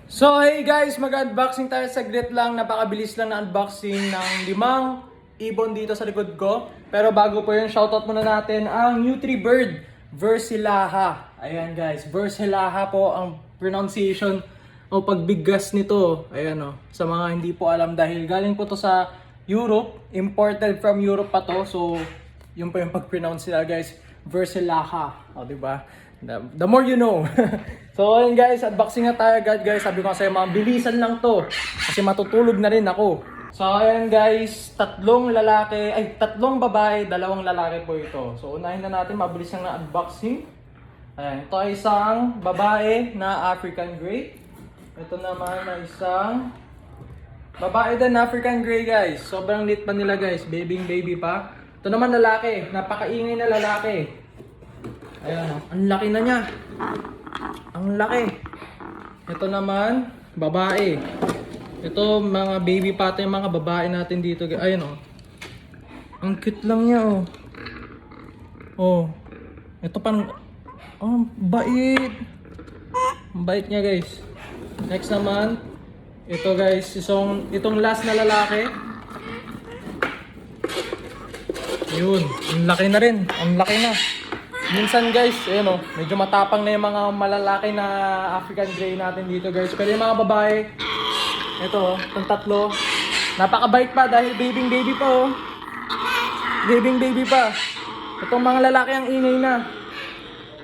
So hey guys, mag-unboxing tayo saglit lang. Napakabilis lang na unboxing ng 5 ibon dito sa likod ko. Pero bago po yun, shoutout muna natin ang Nutribird Versillaha. Ayan guys, Versillaha po ang pronunciation o pagbigkas nito. Ayan o, sa mga hindi po alam dahil galing po to sa Europe. Imported from Europe pa to. So yun po yung pag-pronounce nila guys, Versillaha. O diba? The more you know. So ayun guys, unboxing na tayo agad guys. Sabi ko kasi mabilisan lang to kasi matutulog na rin ako. So ayun guys, 3 babae, 2 lalaki po ito. So unahin na natin, mabilis lang na unboxing. Ayan, ito ay isang babae na African Grey. Ito naman ay isang babae din na African Grey guys. Sobrang lit pa nila guys, baby pa. Ito naman lalaki, napakaingay na lalaki. Ayan, ang laki na niya. Ang laki. Ito naman, babae. Ito, mga baby pa ito yung mga babae natin dito. Ayan o. Ang cute lang niya o. Oh. Ito parang, oh, bait. Ang bait niya guys. Next naman, ito guys, itong last na lalaki. Yun, ang laki na rin. Ang laki na. Minsan guys, ayun o, medyo matapang na yung mga malalaki na African Grey natin dito guys. Pero yung mga babae, ito o, itong 3, napakabait pa dahil baby pa o. Baby pa. Itong mga lalaki ang ingay na.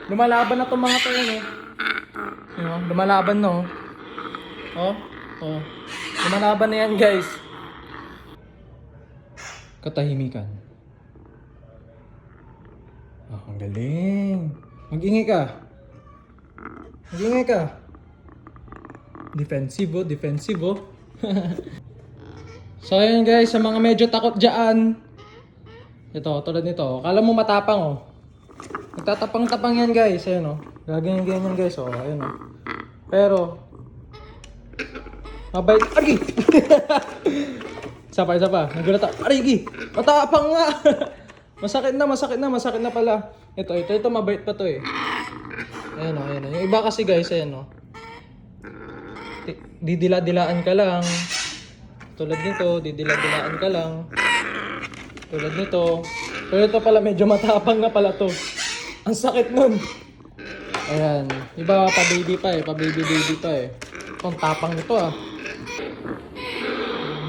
Lumalaban na itong mga to yun o. Lumalaban no. Lumalaban na yan guys. Katahimikan. Ang galing. Mag-ingay ka. Defensive oh. So ayun guys, sa mga medyo takot dyan. Ito, tulad nito. Kala mo matapang oh. Nagtatapang-tapang yan guys. Ayun oh. Gaganyan guys oh. Ayun oh. Pero mabait. Argi! Isa pa. Nagulat ako. Argi! Matapang nga! Masakit na pala. Ito mabait pa to eh. Ayan o. Yung iba kasi guys, ayan o. Didila-dilaan ka lang. Tulad nito, didila-dilaan ka lang. Tulad nito. Pero ito pala medyo matapang na pala to. Ang sakit nun. Ayan. Iba pa-baby pa eh. Ang tapang nito ah.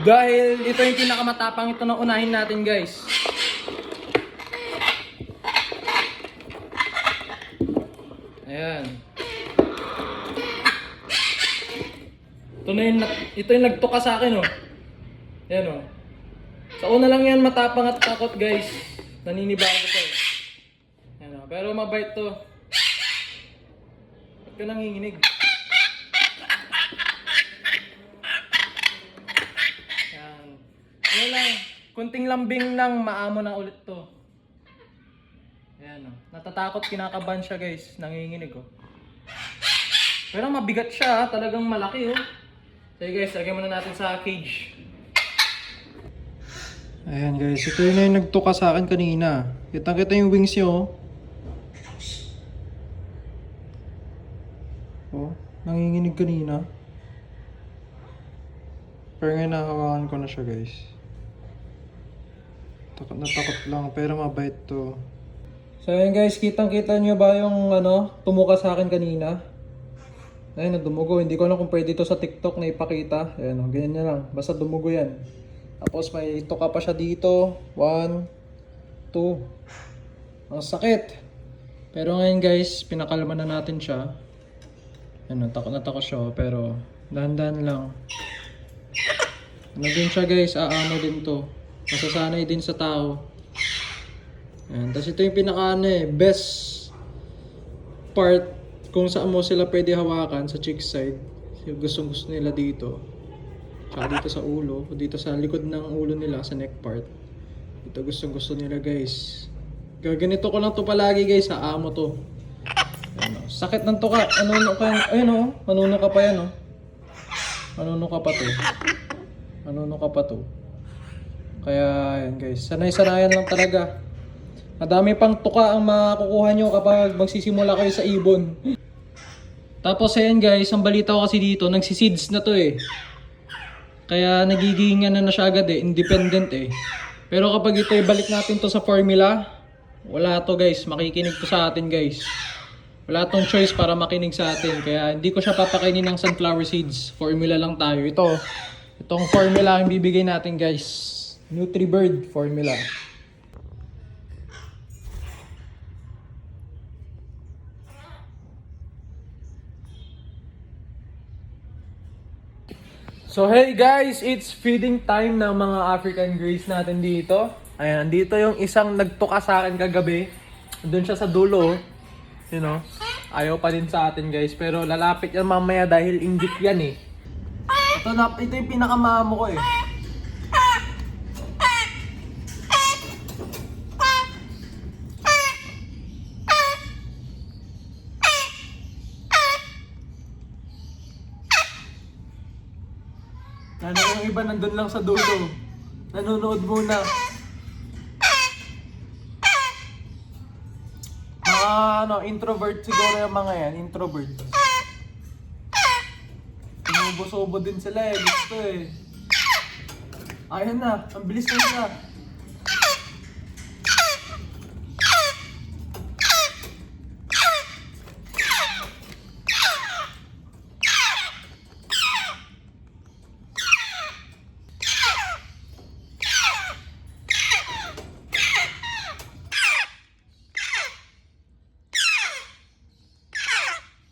Dahil ito yung pinakamatapang ito na unahin natin guys. Ayan. Ito yung nagtuka sa akin oh. Ayan oh. Sa una lang yan matapang at takot guys. Naninibago to eh. Ayan oh. Pero mabait to. Ba't ka nanginginig? Ayan. Ano lang. Kunting lambing lang maamo na ulit to. Ayan o. Natatakot, kinakabahan siya guys. Nanginginig o. Pero mabigat siya, talagang malaki o. Sige guys, lagyan muna natin sa cage. Ayan guys, ito yun na yung nagtuka sa akin kanina. Kitang-kita yung wings niya o. Oh, nanginginig kanina. Pero ngayon nakahawakan ko na siya guys. Takot na takot lang, pero mabait to. So ayun guys, kitang-kita nyo ba yung tumuka sa akin kanina? Ayun, dumugo. Hindi ko alam kung pwede ito sa TikTok na ipakita. Ayun, ganyan na lang. Basta dumugo yan. Tapos may tuka pa siya dito. 1, 2. Ang sakit. Pero ngayon guys, pinakalma na natin siya. Ayun, takot na takot siya. Pero dahan-dahan lang. Ano din siya guys, aano din to. Masasanay din sa tao. Ayan. Tapos ito yung best part kung saan mo sila pwede hawakan sa cheek side. Yung gustong gusto nila dito. Tsaka dito sa ulo. O dito sa likod ng ulo nila, sa neck part. Ito gustong gusto nila guys. Gaganito ko lang to palagi guys, sa amo to. Ayan, sakit ng tuka. Ayun o, manunuka pa yan o. Manunuka pa to. Kaya ayan guys, sanay-sanayan lang talaga. Madami pang tuka ang makukuha nyo kapag magsisimula kayo sa ibon. Tapos ayan guys, ang balita ko kasi dito, nagsisids na to eh. Kaya nagiging ano na siya agad eh, independent eh. Pero kapag ito ibalik natin to sa formula, wala to guys, makikinig to sa atin guys. Wala tong choice para makinig sa atin. Kaya hindi ko siya papakainin ng sunflower seeds. Formula lang tayo. Itong formula ang bibigay natin guys. NutriBird formula. So hey guys, it's feeding time ng mga African Greys natin dito. Ayan, dito yung isang nagtuka sa akin kagabi. Doon siya sa dulo. You know, ayaw pa din sa atin guys. Pero lalapit yan mamaya dahil inggit yan eh. Ito yung pinakamamo ko eh. Ano yung iba nandun lang sa dulo. Nanonood muna. Mga introvert siguro yung mga yan. Introvert. Sumubo-subo din sila eh. Gusto eh. Ayan na. Ang bilis na sila.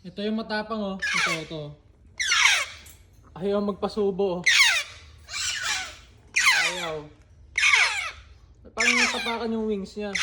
Ito yung matapang oh. Ito. Ayaw magpasubo oh. Ayaw. Parang natapakan yung wings niya.